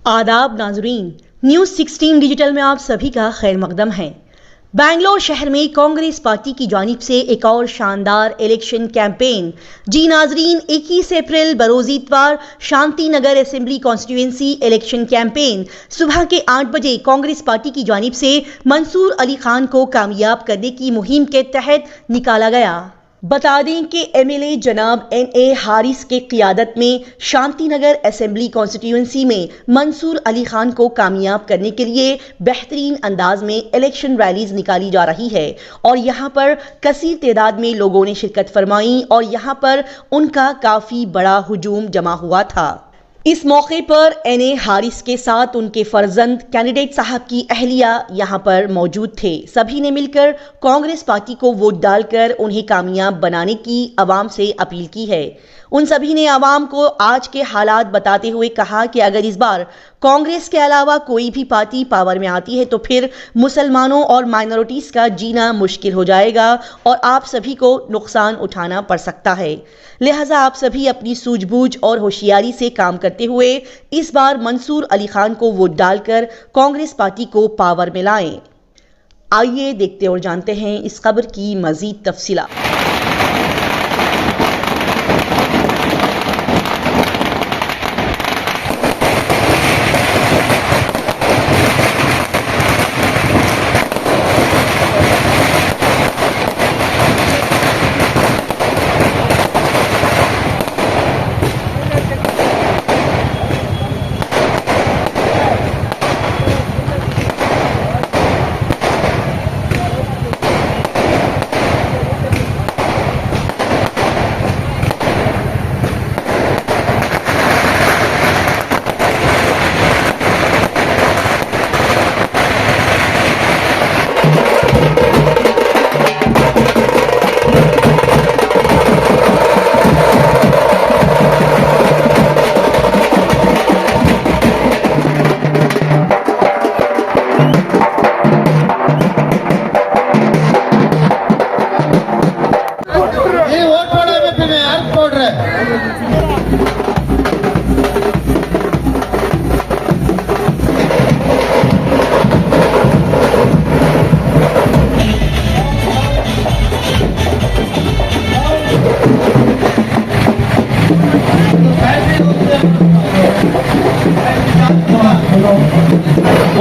आदाब नाजरीन, news 16 digital में आप सभी का खैर मकदम है। बेंगलोर शहर में कांग्रेस पार्टी की जानिब से एक और शानदार इलेक्शन कैंपेन। जी नाजरीन, 21 अप्रैल बरोज इतवार Shanti Nagar assembly constituency election campaign सुबह के 8 बजे कांग्रेस पार्टी की जानिब से मंसूर अली खान को कामयाब करने की मुहिम के तहत निकाला गया। बता दें कि एमएलए जनाब NA हारिस के क़ियादत में शांति नगर असेंबली कॉन्स्टिट्यूएंसी में मंसूर अली खान को कामयाब करने के लिए बेहतरीन अंदाज में इलेक्शन रैलीज निकाली जा रही है और यहां पर कसीर तादाद में लोगों ने शिरकत फरमाई और यहां पर उनका काफ़ी बड़ा हुजूम जमा हुआ था। इस मौके पर NA हारिस के साथ उनके फर्जंद कैंडिडेट साहब की अहलिया यहां पर मौजूद थे। सभी ने मिलकर कांग्रेस पार्टी को वोट डालकर उन्हें कामयाब बनाने की आवाम से अपील की है। उन सभी ने आवाम को आज के हालात बताते हुए कहा कि अगर इस बार कांग्रेस के अलावा कोई भी पार्टी पावर में आती है तो फिर मुसलमानों और माइनॉरिटीज़ का जीना मुश्किल हो जाएगा और आप सभी को नुकसान उठाना पड़ सकता है। लिहाजा आप सभी अपनी सूझबूझ और होशियारी से काम करते हुए इस बार मंसूर अली खान को वोट डालकर कांग्रेस पार्टी को पावर में लाएं। आइए देखते और जानते हैं इस खबर की मजीद तफसीलात।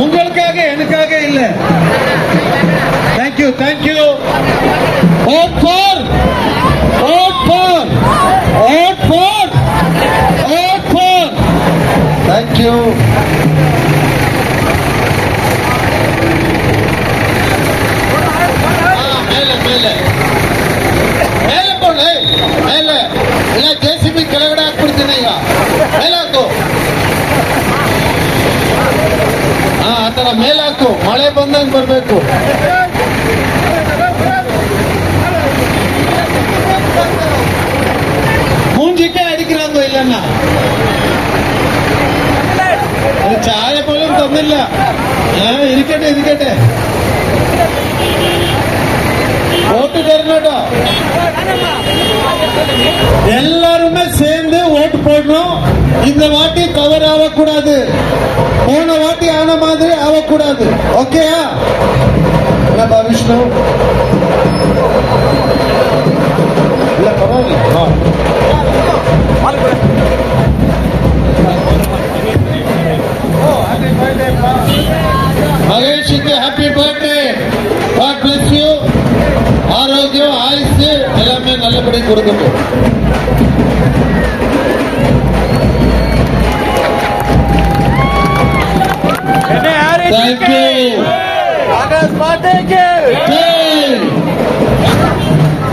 உங்களுக்காக எனக்காக இல்ல. Thank you. Vote for. Thank you. ಮೇಲೆ ಕೊಡ್ಲೆ ಮೇಲೆ ಇಲ್ಲ JCB ಕೆಳಗಡೆ ಹಾಕ್ಬಿಡ್ತೀನಿ ಈಗ. ಮೇಲೆ ಹಾಕು. ಆ ತರ ಮೇಲೆ ಹಾಕು, ಮಳೆ ಬಂದಂಗೆ ಬರಬೇಕು. മൂഞ്ചിക്ക് അടിക്കണമെന്നോ ഇല്ലെന്ന ചായ പോലും തന്നില്ല. ഇരിക്കട്ടെ ஓட்டு தரணும். எல்லாருமே சேர்ந்து ஓட்டு போடணும். இந்த வாட்டி கவர் ஆகக்கூடாது, போன வாட்டி ஆன மாதிரி ஆகக்கூடாது. ஓகேயா என்னப்பா விஷ்ணு? இல்ல பரவாயில்ல. ಮಹೇಶ್ಗೆ happy birthday. God bless you. ஆரோக்கியம் ஆயுசு எல்லாமே நல்லபடி கொடுக்கணும். Thank you.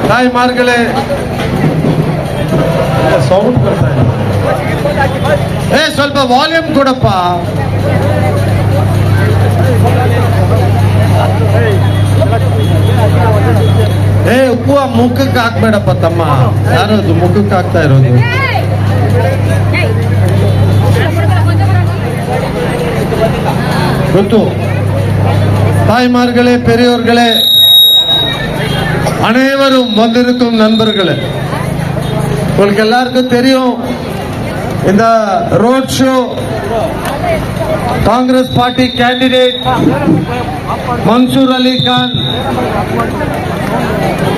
ತಾಯಿಮಾರ್ಗಳೇ ಸೌಂಡ್ ಬರ್ತಾ ಇದೆ. ಸ್ವಲ್ಪ ವಾಲ್ಯೂಮ್ ಕೊಡಪ್ಪ. ಉಪ್ಪು ಮುಖಕ್ಕೆ ಹಾಕ್ಬೇಡಪ್ಪ ತಮ್ಮ. ಯಾರದು ಮುಖಕ್ಕೆ ಹಾಕ್ತಾ ಇರೋದು? ಗೊತ್ತು. தாய்மார்களே, பெரியோர்களே, அனைவரும் வந்திருக்கும் நண்பர்களே, உங்களுக்கு எல்லாருக்கும் தெரியும் இந்த road show Congress party candidate Mansoor Ali Khan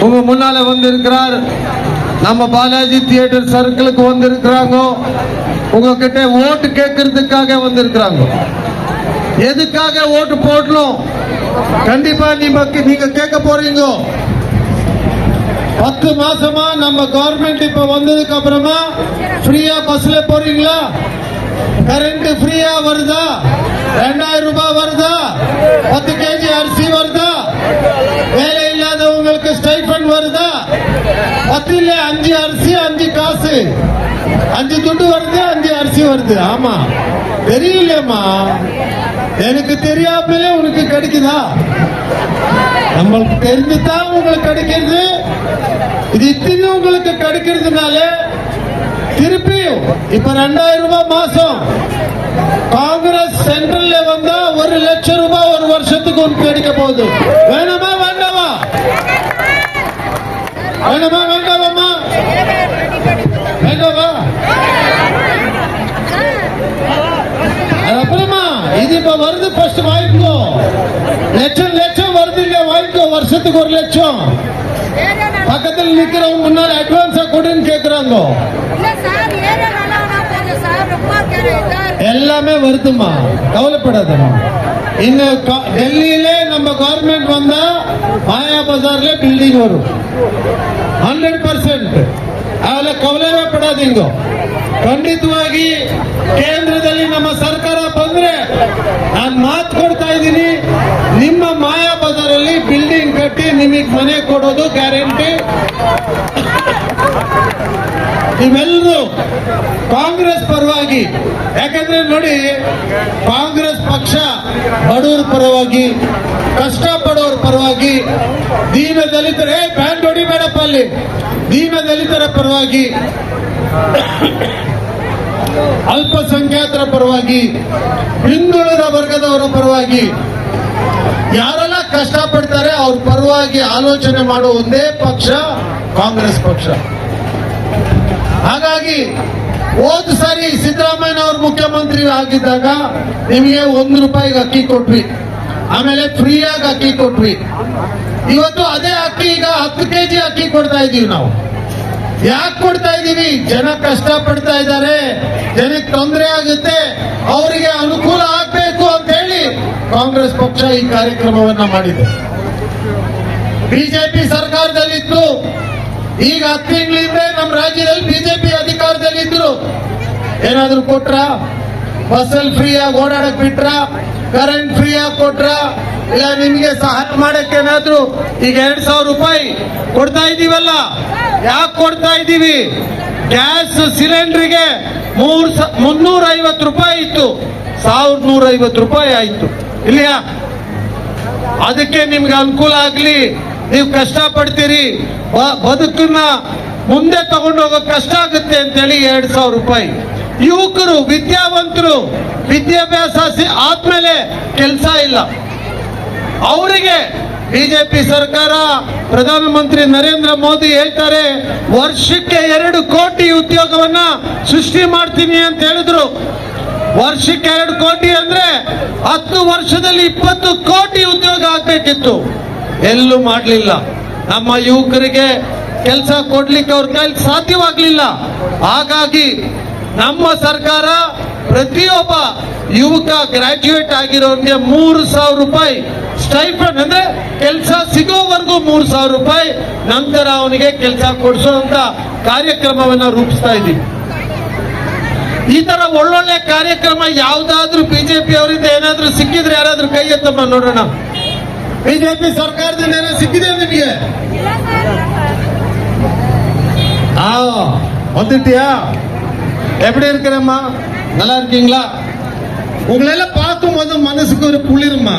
உங்க முன்னால வந்திருக்கிறார். நம்ம பாலாஜி தியேட்டர் சர்க்கிளுக்கு வந்திருக்கிறாங்க. உங்ககிட்ட ஓட்டு கேட்கறதுக்காக வந்திருக்கிறாங்க. எதுக்காக ஓட்டு போடணும்? கண்டிப்பா நீங்க கேட்க போறீங்க. 10 மாசமா நம்ம கவர்மெண்ட் இப்ப வந்ததுக்கு அப்புறமா ஃப்ரீயா பஸ்ல போறீங்களா? கரண்ட் ஃப்ரீயா வருதா? 2000 ரூபாய் வருதா? 10 கேஜி அரிசி வருதா? வேலை இல்லாதவங்களுக்கு ஸ்டைஃபண்ட் வருதா? 10 இல்ல 5 அரிசி 5 காசு 5 துண்டு வருது 5 அரிசி வருது. ஆமா தெரியலம்மா, எனக்கு தெரியாமலே உனக்கு கிடைக்குதா? நம்மளுக்கு தெரிஞ்சுதான் உங்களுக்கு கிடைக்கிறது. இது இத்தனை உங்களுக்கு கிடைக்கிறதுனால திருப்பி இப்ப 2000 ரூபாய் மாசம் காங்கிரஸ் சென்ட்ரல்ல வந்தா 1 லட்சம் ரூபாய் ஒரு வருஷத்துக்கு உனக்கு கிடைக்க போகுது. வேணுமா வேண்டாமா? வேணுமா வேண்டாமா? வேண்டாமா? அப்புறமா இது இப்ப வருது, ஃபர்ஸ்ட் வாங்கிக்கோ. லட்சம் வருதுங்க, வாங்கிக்கோ. வருஷத்துக்கு 1 லட்சம். பக்கத்தில் நிக்கிறவங்க முன்னாடி அட்வான்ஸா கொடுன்னு கேக்குறாங்க. எல்லாமே வருதுமா, கவலைப்படாதமா. இன்னும் டெல்லியில நம்ம கவர்மெண்ட் வந்தா மாயா பஜார்ல பில்டிங் வரும் 100%. ಅದೆಲ್ಲ ಕವಲೇ ಪಡೋದಿಂಗ. ಖಂಡಿತವಾಗಿ ಕೇಂದ್ರದಲ್ಲಿ ನಮ್ಮ ಸರ್ಕಾರ ಬಂದ್ರೆ ನಾನು ಮಾತು ಕೊಡ್ತಾ ಇದ್ದೀನಿ, ನಿಮ್ಮ ಮಾಯಾ ಬಜಾರಲ್ಲಿ ಬಿಲ್ಡಿಂಗ್ ಕಟ್ಟಿ ನಿಮಗೆ ಮನೆ ಕೊಡೋದು ಗ್ಯಾರಂಟಿ. ನೀವೆಲ್ಲರೂ ಕಾಂಗ್ರೆಸ್ ಪರವಾಗಿ, ಯಾಕಂದ್ರೆ ನೋಡಿ ಕಾಂಗ್ರೆಸ್ ಪಕ್ಷ ಬಡವರ ಪರವಾಗಿ, ಕಷ್ಟ ಪಡೋರ ಪರವಾಗಿ, ದೀನ ದಲಿತರ ಬ್ಯಾಂಡ್ ಹೊಡಿಬೇಡಪ್ಪ ಅಲ್ಲಿ, ದೀನ ದಲಿತರ ಪರವಾಗಿ, ಅಲ್ಪಸಂಖ್ಯಾತರ ಪರವಾಗಿ, ಹಿಂದುಳಿದ ವರ್ಗದವರ ಪರವಾಗಿ, ಯಾರೆಲ್ಲ ಕಷ್ಟ ಪಡ್ತಾರೆ ಅವ್ರ ಪರವಾಗಿ ಆಲೋಚನೆ ಮಾಡೋ ಒಂದೇ ಪಕ್ಷ ಕಾಂಗ್ರೆಸ್ ಪಕ್ಷ. ಹಾಗಾಗಿ ಹೋದ ಸಾರಿ ಸಿದ್ದರಾಮಯ್ಯ ಅವರು ಮುಖ್ಯಮಂತ್ರಿ ಆಗಿದ್ದಾಗ ನಿಮಗೆ 1 ರೂಪಾಯಿಗೆ ಅಕ್ಕಿ ಕೊಟ್ವಿ, ಆಮೇಲೆ ಫ್ರೀಯಾಗಿ ಅಕ್ಕಿ ಕೊಟ್ವಿ. ಇವತ್ತು ಅದೇ ಅಕ್ಕಿ ಈಗ 10 ಕೆಜಿ ಅಕ್ಕಿ ಕೊಡ್ತಾ ಇದೀವಿ ನಾವು. ಯಾಕೆ ಕೊಡ್ತಾ ಇದೀವಿ? ಜನ ಕಷ್ಟ ಪಡ್ತಾ ಇದ್ದಾರೆ, ಜನಕ್ಕೆ ತೊಂದರೆ ಆಗುತ್ತೆ, ಅವರಿಗೆ ಅನುಕೂಲ ಆಗ್ಬೇಕು ಅಂತ ಹೇಳಿ ಕಾಂಗ್ರೆಸ್ ಪಕ್ಷ ಈ ಕಾರ್ಯಕ್ರಮವನ್ನ ಮಾಡಿದೆ. ಬಿಜೆಪಿ ಸರ್ಕಾರದಲ್ಲಿತ್ತು, ಈಗ 10 ತಿಂಗಳಿಂದ ನಮ್ಮ ರಾಜ್ಯದಲ್ಲಿ ಬಿಜೆಪಿ ಅಧಿಕಾರದಲ್ಲಿದ್ರು. ಏನಾದ್ರು ಕೊಟ್ರ? ಬಸ್ಸಲ್ಲಿ ಫ್ರೀಯಾಗಿ ಓಡಾಡಕ್ ಬಿಟ್ರ? ಕರೆಂಟ್ ಫ್ರೀಯಾಗಿ ಕೊಟ್ರ? ಇಲ್ಲ ನಿಮ್ಗೆ ಸಹಾಯ ಮಾಡಕ್ಕೆ ಏನಾದ್ರು ಈಗ 2000 ರೂಪಾಯಿ ಕೊಡ್ತಾ ಇದೀವಲ್ಲ, ಯಾಕೆ ಕೊಡ್ತಾ ಇದೀವಿ? ಗ್ಯಾಸ್ ಸಿಲಿಂಡರ್ಗೆ 350 ರೂಪಾಯಿ ಇತ್ತು, 1150 ರೂಪಾಯಿ ಆಯ್ತು ಇಲ್ಲಿಯಾ? ಅದಕ್ಕೆ ನಿಮ್ಗೆ ಅನುಕೂಲ ಆಗ್ಲಿ, ನೀವು ಕಷ್ಟ ಪಡ್ತೀರಿ, ಬದುಕನ್ನ ಮುಂದೆ ತಗೊಂಡು ಹೋಗೋ ಕಷ್ಟ ಆಗುತ್ತೆ ಅಂತೇಳಿ 2000 ರೂಪಾಯಿ. ಯುವಕರು, ವಿದ್ಯಾವಂತರು, ವಿದ್ಯಾಭ್ಯಾಸ ಆದ್ಮೇಲೆ ಕೆಲಸ ಇಲ್ಲ, ಅವರಿಗೆ ಬಿಜೆಪಿ ಸರ್ಕಾರ, ಪ್ರಧಾನಮಂತ್ರಿ ನರೇಂದ್ರ ಮೋದಿ ಹೇಳ್ತಾರೆ ವರ್ಷಕ್ಕೆ 2 ಕೋಟಿ ಉದ್ಯೋಗವನ್ನ ಸೃಷ್ಟಿ ಮಾಡ್ತೀನಿ ಅಂತ ಹೇಳಿದ್ರು. ವರ್ಷಕ್ಕೆ 2 ಕೋಟಿ ಅಂದ್ರೆ 10 ವರ್ಷದಲ್ಲಿ 20 ಕೋಟಿ ಉದ್ಯೋಗ ಆಗ್ಬೇಕಿತ್ತು, ಎಲ್ಲೂ ಮಾಡಲಿಲ್ಲ. ನಮ್ಮ ಯುವಕರಿಗೆ ಕೆಲಸ ಕೊಡ್ಲಿಕ್ಕೆ ಅವ್ರ ಕೈಲಿ ಸಾಧ್ಯವಾಗ್ಲಿಲ್ಲ. ಹಾಗಾಗಿ ನಮ್ಮ ಸರ್ಕಾರ ಪ್ರತಿಯೊಬ್ಬ ಯುವಕ ಗ್ರಾಜ್ಯುಯೇಟ್ ಆಗಿರೋನ್ಗೆ 3000 ರೂಪಾಯಿ ಸ್ಟೈಫಂಡ್, ಅಂದ್ರೆ ಕೆಲಸ ಸಿಗೋವರೆಗೂ 3000 ರೂಪಾಯಿ, ನಂತರ ಅವನಿಗೆ ಕೆಲಸ ಕೊಡಿಸುವಂತ ಕಾರ್ಯಕ್ರಮವನ್ನ ರೂಪಿಸ್ತಾ ಇದ್ದೀವಿ. ಈ ತರ ಒಳ್ಳೊಳ್ಳೆ ಕಾರ್ಯಕ್ರಮ ಯಾವ್ದಾದ್ರು ಬಿಜೆಪಿ ಅವರಿಂದ ಏನಾದ್ರೂ ಸಿಕ್ಕಿದ್ರೆ ಯಾರಾದ್ರೂ ಕೈ ಎತ್ತಮ್ಮ ನೋಡೋಣ. ಬಿಜೆಪಿ ಸರ್ಕಾರದಿಂದ ಏನಾದ್ರು ಸಿಕ್ಕಿದೆ ನಿಮಗೆ? வந்துட்டியா? எப்படி இருக்கிறம்மா? நல்லா இருக்கீங்களா? உங்களெல்லாம் பார்க்கும் போது மனசுக்கு ஒரு குளிர்மா,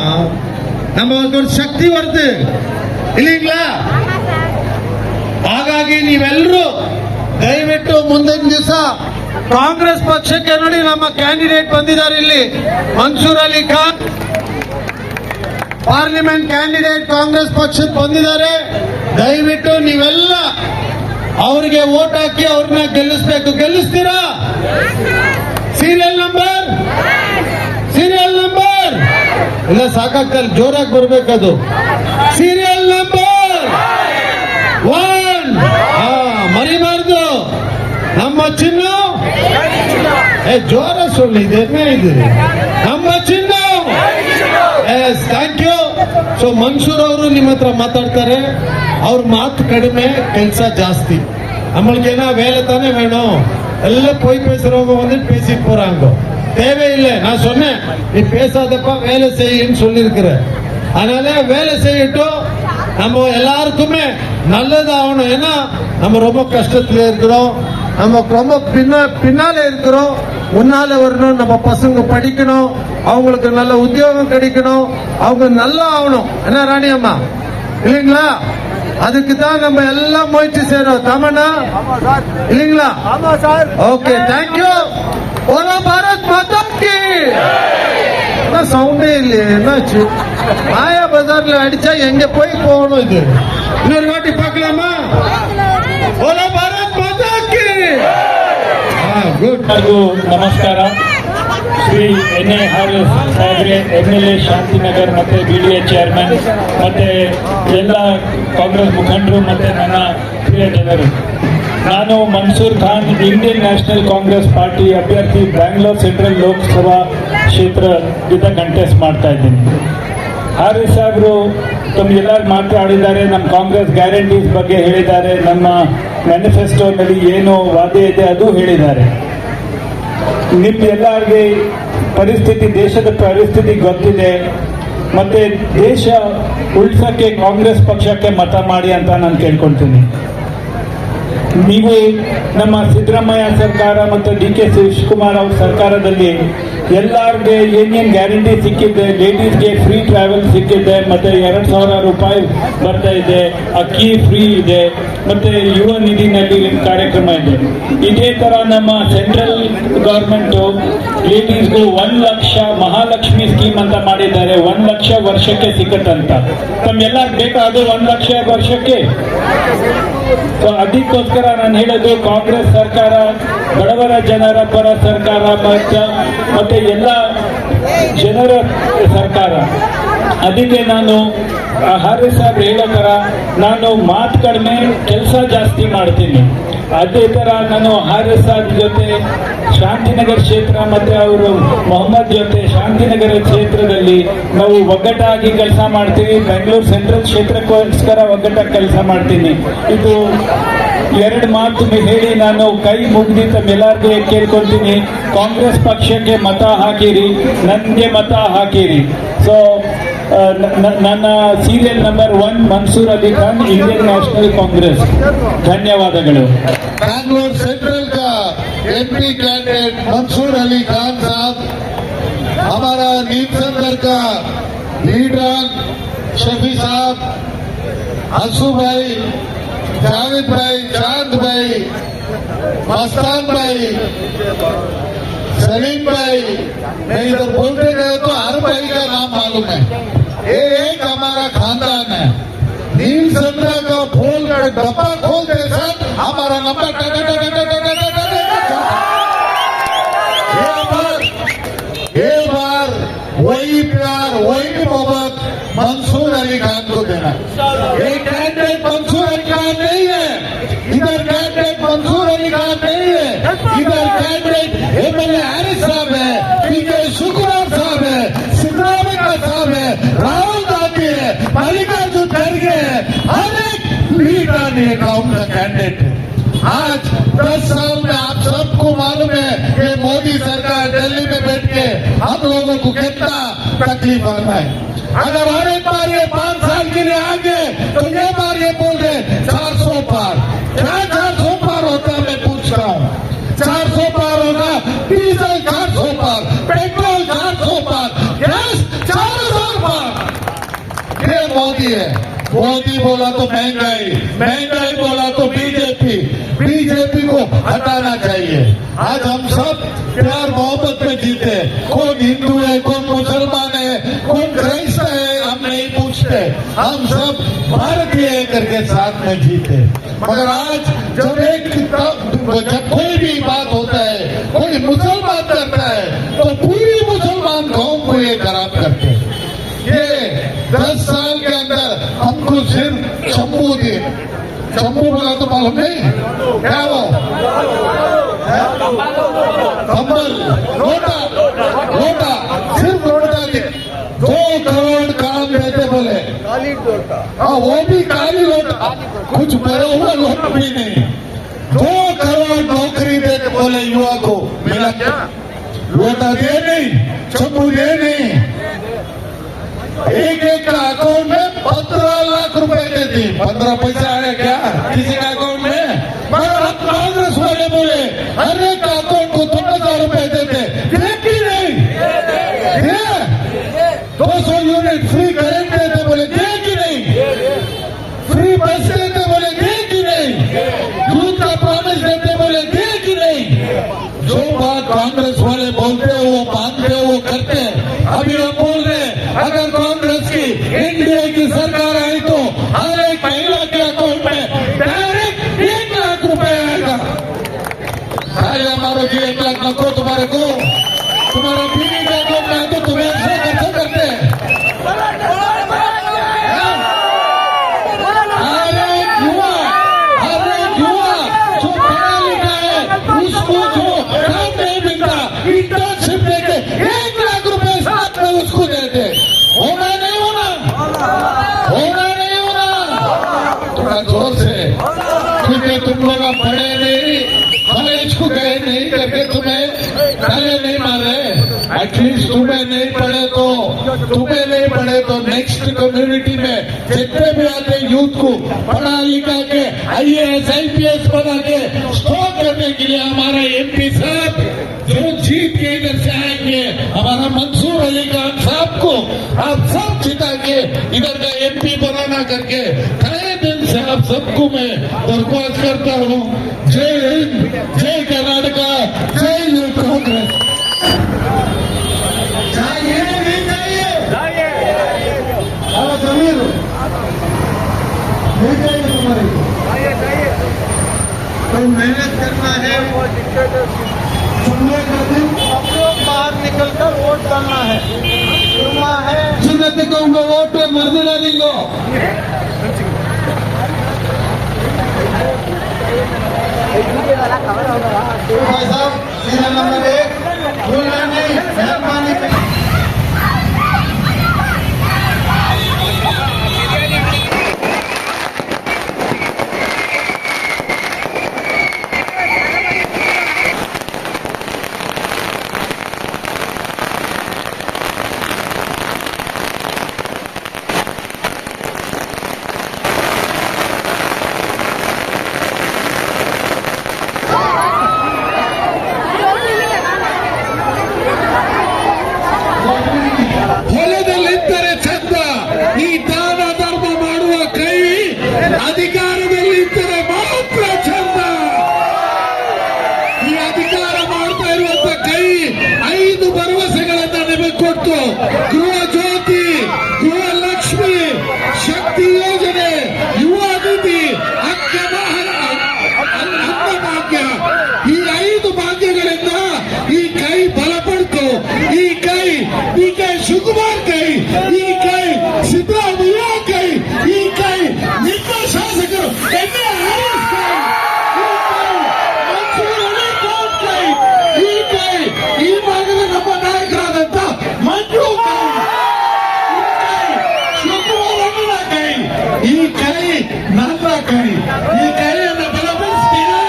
நமக்கு ஒரு சக்தி வருது இல்லீங்களா? ಹಾಗಾಗಿ ನೀವೆಲ್ಲರೂ ದಯವಿಟ್ಟು ಮುಂದಿನ ದಿವಸ ಕಾಂಗ್ರೆಸ್ ಪಕ್ಷಕ್ಕೆ ನೋಡಿ, ನಮ್ಮ ಕ್ಯಾಂಡಿಡೇಟ್ ಬಂದಿದ್ದಾರೆ ಇಲ್ಲಿ, ಮನ್ಸೂರ್ ಅಲಿ ಖಾನ್ ಪಾರ್ಲಿಮೆಂಟ್ ಕ್ಯಾಂಡಿಡೇಟ್ ಕಾಂಗ್ರೆಸ್ ಪಕ್ಷಕ್ಕೆ ಬಂದಿದ್ದಾರೆ. ದಯವಿಟ್ಟು ನೀವೆಲ್ಲ ಅವರಿಗೆ ವೋಟ್ ಹಾಕಿ ಅವ್ರನ್ನ ಗೆಲ್ಲಿಸ್ಬೇಕು. ಗೆಲ್ಲಿಸ್ತೀರಾ? ಸೀರಿಯಲ್ ನಂಬರ್ ಇಲ್ಲ ಸಾಕಾಗ್ತಲ್ಲ, ಜೋರಾಗಿ ಬರ್ಬೇಕದು. Serial number 1. ಮರಿಬಾರ್ದು. ನಮ್ಮ ಚಿನ್ನ ಜೋರ ಸೊಲ್ಲಿದೆ ನಮ್ಮ ಚಿನ್ನ. Yes, thank you. So Mansoor ಅವರು ನಿಮ್ಮ ಹತ್ರ ಮಾತಾಡ್ತಾರೆ. ಅವ್ರ ಮಾತು ಕಡಿಮೆ, ಕೆಲಸ ಜಾಸ್ತಿ. நம்மளுக்கு வேலை தானே வேணும், எல்லாம் போய் பேசுறவங்க வந்து பேசி போறாங்க, தேவையில்லை. நான் சொன்னேன் நீ பேசாதப்பா வேலை செய்யுன்னு சொல்லியிருக்கிற. அதனால வேலை செய்யட்டும், நம்ம எல்லாருக்குமே நல்லது ஆகணும். ஏன்னா நம்ம ரொம்ப கஷ்டத்துல இருக்கிறோம், நம்ம ரொம்ப பின்னால இருக்கிறோம். முன்னால வரணும், நம்ம பசங்க படிக்கணும், அவங்களுக்கு நல்ல உத்தியோகம் கிடைக்கணும், அவங்க நல்லா ஆகணும். என்ன ராணி அம்மா இல்லைங்களா? அதுக்கு தான் நம்ம எல்லாம் முயற்சி செய்யறோம். தமனா இல்லைங்களா? Okay, thank you. ஓலா பாரத் மாதா கி. சவுண்டே இல்லையே, என்னாச்சு? மாயா பஜார்ல அடிச்சா எங்க போய் போகணும்? இது இன்னொரு வாட்டி பார்க்கலாமா? ಓಲಾ ಭಾರತ್ ಮಾತಾ ಕಿ. ಗುಡ್. ನಮಸ್ಕಾರ. ಶ್ರೀ NARS ಸಾಹೇಬ್ರೆ, MLA ಶಾಂತಿನಗರ್ ಮತ್ತೆ BDA ಚೇರ್ಮನ್ ಮತ್ತೆ ಎಲ್ಲ ಕಾಂಗ್ರೆಸ್ ಮುಖಂಡರು ಮತ್ತೆ ನನ್ನ ಪ್ರಿಯ ಜನರು, ನಾನು Mansoor Khan, Indian national Congress party ಅಭ್ಯರ್ಥಿ, ಬ್ಯಾಂಗ್ಳೂರ್ ಸೆಂಟ್ರಲ್ ಲೋಕಸಭಾ ಕ್ಷೇತ್ರದಿಂದ ಕಂಟೆಸ್ಟ್ ಮಾಡ್ತಾ ಇದ್ದೀನಿ. ಹಾರಿಸ್ ಸಾಹೇಬರು ತಮ್ಗೆಲ್ಲರೂ ಮಾತಾಡಿದ್ದಾರೆ, ನಮ್ಮ ಕಾಂಗ್ರೆಸ್ ಗ್ಯಾರಂಟೀಸ್ ಬಗ್ಗೆ ಹೇಳಿದ್ದಾರೆ, ನಮ್ಮ ಮ್ಯಾನಿಫೆಸ್ಟೋನಲ್ಲಿ ಏನು ವಾದೆ ಇದೆ ಅದು ಹೇಳಿದ್ದಾರೆ. ನಿಮ್ಗೆಲ್ಲರಿಗೆ ಪರಿಸ್ಥಿತಿ, ದೇಶದ ಪರಿಸ್ಥಿತಿ ಗೊತ್ತಿದೆ. ಮತ್ತೆ ದೇಶ ಉಳಿಸಕ್ಕೆ ಕಾಂಗ್ರೆಸ್ ಪಕ್ಷಕ್ಕೆ ಮತ ಮಾಡಿ ಅಂತ ನಾನು ಕೇಳ್ಕೊಳ್ತೀನಿ. ನೀವು ನಮ್ಮ ಸಿದ್ದರಾಮಯ್ಯ ಸರ್ಕಾರ ಮತ್ತು DK ಶಿವಕುಮಾರ್ ಅವ್ರ ಸರ್ಕಾರದಲ್ಲಿ ಎಲ್ಲರಿಗೆ ಏನೇನು ಗ್ಯಾರಂಟಿ ಸಿಕ್ಕಿದೆ, ಲೇಡೀಸ್ಗೆ ಫ್ರೀ ಟ್ರಾವೆಲ್ ಸಿಕ್ಕಿದೆ, ಮತ್ತೆ 2,000 ರೂಪಾಯಿ ಬರ್ತಾ ಇದೆ, ಅಕ್ಕಿ ಫ್ರೀ ಇದೆ, ಮತ್ತೆ ಯುವ ನಿಧಿನಲ್ಲಿ ಕಾರ್ಯಕ್ರಮ ಇದೆ. ಇದೇ ತರ ನಮ್ಮ ಸೆಂಟ್ರಲ್ ಗವರ್ಮೆಂಟು ಲೇಡೀಸ್ಗೂ 1 ಲಕ್ಷ ಮಹಾಲಕ್ಷ್ಮಿ ಸ್ಕೀಮ್ ಅಂತ ಮಾಡಿದ್ದಾರೆ. 1 ಲಕ್ಷ ವರ್ಷಕ್ಕೆ ಸಿಕ್ಕತ್ತಂತ. ತಮ್ಮೆಲ್ಲರೂ ಬೇಕಾ ಅದು 1 ಲಕ್ಷ ವರ್ಷಕ್ಕೆ? ಸೊ ಅದಕ್ಕೋಸ್ಕರ ನಾನು ಹೇಳೋದು, ಕಾಂಗ್ರೆಸ್ ಸರ್ಕಾರ ಬಡವರ ಜನರ ಪರ ಸರ್ಕಾರ ಮತ್ತೆ ಎಲ್ಲ ಜನರ ಸರ್ಕಾರ. ಅದಕ್ಕೆ ನಾನು ಹಾರಿಸ್ ಸಾಹೇಬ್ ಹೇಳೋ ತರ ನಾನು ಮಾತು ಕಡಿಮೆ, ಕೆಲಸ ಜಾಸ್ತಿ ಮಾಡ್ತೀನಿ. ಅದೇ ತರ ನಾನು ಹಾರಿಸ್ ಸಾಹೇಬ್ ಜೊತೆ ಶಾಂತಿನಗರ ಕ್ಷೇತ್ರ ಮತ್ತೆ ಅವರು ಮೊಹಮ್ಮದ್ ಜೊತೆ ಶಾಂತಿನಗರ ಕ್ಷೇತ್ರದಲ್ಲಿ ನಾವು ಒಗ್ಗಟ್ಟಾಗಿ ಕೆಲಸ ಮಾಡ್ತೀವಿ. ಬೆಂಗಳೂರು ಸೆಂಟ್ರಲ್ ಕ್ಷೇತ್ರಕ್ಕೋಸ್ಕರ ಒಗ್ಗಟ್ಟಾಗಿ ಕೆಲಸ ಮಾಡ್ತೀನಿ. ಇದು 2 ಮಾತು ಹೇಳಿ ನಾನು ಕೈ ಮುಗಿದು ತಮ್ಮೆಲ್ಲರಿಗೆ ಕೇಳ್ಕೊಳ್ತೀನಿ, ಕಾಂಗ್ರೆಸ್ ಪಕ್ಷಕ್ಕೆ ಮತ ಹಾಕಿರಿ, ನನಗೆ ಮತ ಹಾಕಿರಿ. ಸೊ ನನ್ನ serial number 1 Mansoor Ali Khan, Indian national Congress. ಧನ್ಯವಾದಗಳು. बैंगलोर सेंट्रल का MP कैंडिडेट मंसूर अली खान साहब, हमारा नीम सेंटर का लीडर शफी साहब, हंसू भाई, जावेद भाई, चांद भाई, मस्तान भाई, सलीम भाई, मैं इधर बोलते गए तो हर भाई का नाम मालूम है. ये एक हमारा खानदान है. नीम सेंटर का फूल का डब्बा खोलते सर हमारा नंबर ये बार वही प्यार, वही मोहब्बत मंसूर अली खान को देना. ये कैंडिडेट मंसूर अली खान नहीं है, इधर कैंडिडेट मंसूर अली खान नहीं है, इधर कैंडिडेट MLA हारिस साहब है, DK शिवकुमार साहब है, सिद्धरामैया साहब है, राहुल गांधी है, मल्लिकार्जुन खड़गे है. हर एक लीडर ने गांव का कैंडिडेट है. आज 10 साल में आप सबको मालूम है कि मोदी सरकार दिल्ली में बैठ के हम लोगों को कितना तकलीफ आता है. अगर हर एक बार ये 5 साल के लिए आगे तो ये बार ये बोल रहे 400 पार. क्या 400 पार होता है मैं पूछता हूँ? 400 पार होगा, डीजल 400 पार, पेट्रोल 400 पार, गैस 4,000 पार. ये मोदी है. मोदी बोला तो महंगाई, महंगाई बोला तो बीजेपी को हटाना चाहिए. आज हम सब प्यार मोहब्बत में जीते. कौन हिंदू है, कौन मुसलमान है, कौन क्राइस्ट है, हम नहीं पूछते. जीते, हम सब भारतीय करके साथ में जीते। मगर आज जब कोई भी बात होता है, कोई मुसलमान करता है, तो पूरी मुसलमान कौम को ये खराब करते हैं। ये 10 साल के अंदर हमको सिर्फ चंबू दिए, चंबू बोला तो मालूम नहीं क्या वो कंबल, लोटा सिर्फ लोटा दिए, 2 करोड़ काम देते बोले, हाँ वो भी काली लोटा, कुछ भरा हुआ लोटा भी नहीं। 2 करोड़ नौकरी देते बोले युवा को, मिला क्या? लोटा दे नहीं, चंबू दे नहीं। एक का अकाउंट में 15 लाख रुपए देती, 15 पैसा आया क्या किसी का अकाउंट में? मगर अब कांग्रेस वाले बोले हर एक अकाउंट को 3,000 रुपए देते, देखी नहीं। 200 यूनिट फ्री करेंट देते बोले, देखी नहीं। फ्री बस देते बोले, देखी नहीं। दूध का प्रॉमिस देते बोले, देखी नहीं। जो बात कांग्रेस वाले बोलते हैं वो मानते हैं, वो करते हैं। अभी हम बोल रहे हैं अगर कांग्रेस की एनडीए की सरकार आई तो हर एक महिला के अकाउंट में डायरेक्ट 1 लाख रुपए आएगा। अरे हमारे जी 1 लाख नको तुम्हारे को, तुम्हारे बीवी के अकाउंट में तो तुम्हें ऐसा कैसे करते हैं? हर एक युवा जो पढ़ा लिखा है उसको जो काम नहीं मिलता, इंटर्नशिप देके 1 लाख रुपए साथ में उसको देते। होना नहीं होना थोड़ा जोर से, क्योंकि तुम लोग पढ़े नहीं, कॉलेज को गए नहीं करके तुम्हें ताले नहीं मार रहे। एटलीस्ट तुम्हें नहीं पढ़े तो नेक्स्ट कम्युनिटी में जितने भी आते यूथ को पढ़ा लिखा के IAS IPS बना के स्टॉप करने के लिए हमारा MP साहब जो जीत के इधर से आएंगे, हमारा मंसूर अली खान साहब को आप सब जिता के इधर का MP बनाना करके कई दिन से आप सबको मैं दरख्वास्त करता हूँ। जय हिंद, जय कर्नाटका, जय यूथ कांग्रेस। चाहिए नहीं चाहिए? जमीन नहीं चाहिए तुम्हारे को, तो मेहनत करना है। जुम्मे का दिन आप लोग बाहर निकलकर वोट डालना है। जुम्मा है, सुनते को उनको वोट पे मर्दना दिलो। भाई साहब सीरियल नंबर 1 भूलना नहीं, मेहरबानी करके। ಹೊಲದಲ್ಲಿದ್ದರೆ ಚಂದ, ಈ ದಾನ ಧರ್ಮ ಮಾಡುವ ಕೈ ಅಧಿಕಾರದಲ್ಲಿದ್ದರೆ ಮಾತ್ರ ಚಂದ. ಈ ಅಧಿಕಾರ ಮಾಡ್ತಾ ಇರುವಂತ ಕೈ 5 ಭರವಸೆಗಳನ್ನ ನಿಮಗೆ ಕೊಟ್ಟು ಗೃಹ ಜ್ಯೋತಿ, ಗೃಹ ಲಕ್ಷ್ಮಿ, ಶಕ್ತಿ ಯೋಜನೆ, ಯುವ ನಿಧಿ, ಅನ್ನಭಾಗ್ಯ, ಈ 5 ಭಾಗ್ಯಗಳಿಂದ ಈ ಕೈ ಬಲಪಡ್ತು. ಈ ಕೈ DK ಶಿವಕುಮಾರ್ ಕೈ, ಈ ಕೈ ಸಿದ್ದರಾಮಯ್ಯ ಕೈ, ಈ ಕೈ ನಿಮ್ಮ ಶಾಸಕರು ಎಣ್ಣೆ ಹರೀಶ್ ಕೈ, ಈ ಕೈ ಮಂಜೂರ್ ಅಲಿ ಖಾನ್ ಕೈ, ಈ ಕೈ ಈ ಭಾಗದ ನಮ್ಮ ನಾಯಕರಾದಂತ ಮಂಜು ಕೈ, ಈ ಕೈ ಶಿವಕುಮಾರ್ ಅಣ್ಣನ ಕೈ, ಈ ಕೈ ನನ್ನ ಕೈ. ಈ ಕೈಯನ್ನು ಬಲಪಡಿಸ್ತೀರಾ?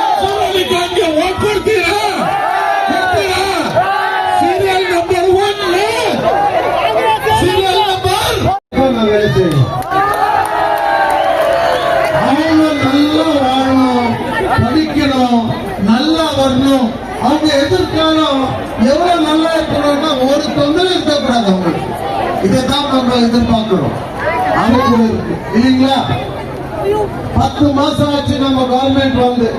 ಮಂಜೂರ್ ಅಲಿ ಖಾನ್ಗೆ ವೋಟ್ ಕೊಡ್ತೀರಾ? ಸೀರಿಯಲ್ ನಂಬರ್ 1, സീരിയൽ നമ്പർ அவங்க நல்லா வாழணும், படிக்கணும், நல்லா வரணும், அவங்க எதிர்காலம் எவ்வளவு நல்லா இருக்கணும்னா ஒரு தொந்தரவு இருக்கக்கூடாது அவங்களுக்கு. இதைத்தான் நம்ம எதிர்பார்க்கிறோம். அவங்க இருக்கு இல்லைங்களா? 10 மாசம் ஆச்சு நம்ம கவர்மெண்ட் வந்து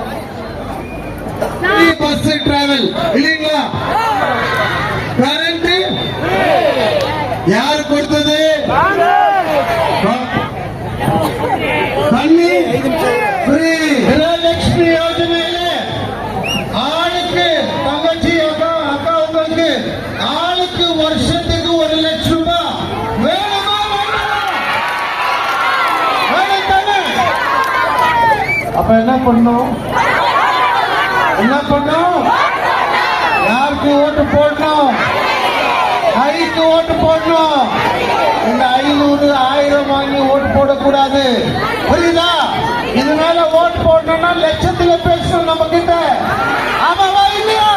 பஸ் டிராவல் இல்லைங்களா? ಯಾರು ಕೊಡ್ತದೆ? ಬನ್ನಿ ಫ್ರೀ ಗೃಹಲಕ್ಷ್ಮಿ ಯೋಜನೆ ಇದೆ. ஆளுக்கு தங்கச்சி அக்கா உங்களுக்கு ஆளுக்கு வருஷத்துக்கு 1 லட்சம் ரூபாய் வேணுமா? அப்ப என்ன பண்ணும்? யாருக்கு ஓட்டு போடணும்? ஐக்கு ஓட்டு போடணும். இந்த 500 1000 வாங்கி ஓட்டு போடக்கூடாது. புரியுதா? இதனால ஓட்டு போடணும்னா லட்சத்துல பேசணும் நம்ம கிட்ட. ಆಮಾವಾ இல்லையா?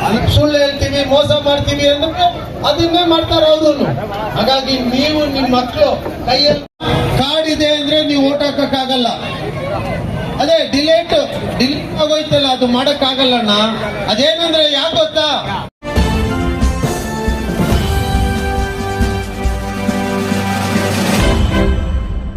ಅದಕ್ಕೆ ಸುಳ್ಳು ಹೇಳ್ತೀವಿ, ಮೋಸ ಮಾಡ್ತೀವಿ ಅಂದ್ರೆ ಅದನ್ನೇ ಮಾಡ್ತಾರೆ ಅವರು. ಹಾಗಾಗಿ ನೀವು ನಿಮ್ಮ ಮಕ್ಕಳು ಕೈಯಲ್ಲಿ ಕಾರ್ಡ್ ಇದೆ ಅಂದ್ರೆ ನೀವು ಓಟ್ ಹಾಕಕ್ಕಾಗಲ್ಲ. ಅದೇ ಡಿಲೇಟ್ ಆಗೋಯ್ತಲ್ಲ, ಅದು ಮಾಡಕ್ಕಾಗಲ್ಲಣ್ಣ. ಅದೇನಂದ್ರೆ ಯಾಕೆ ಗೊತ್ತಾ?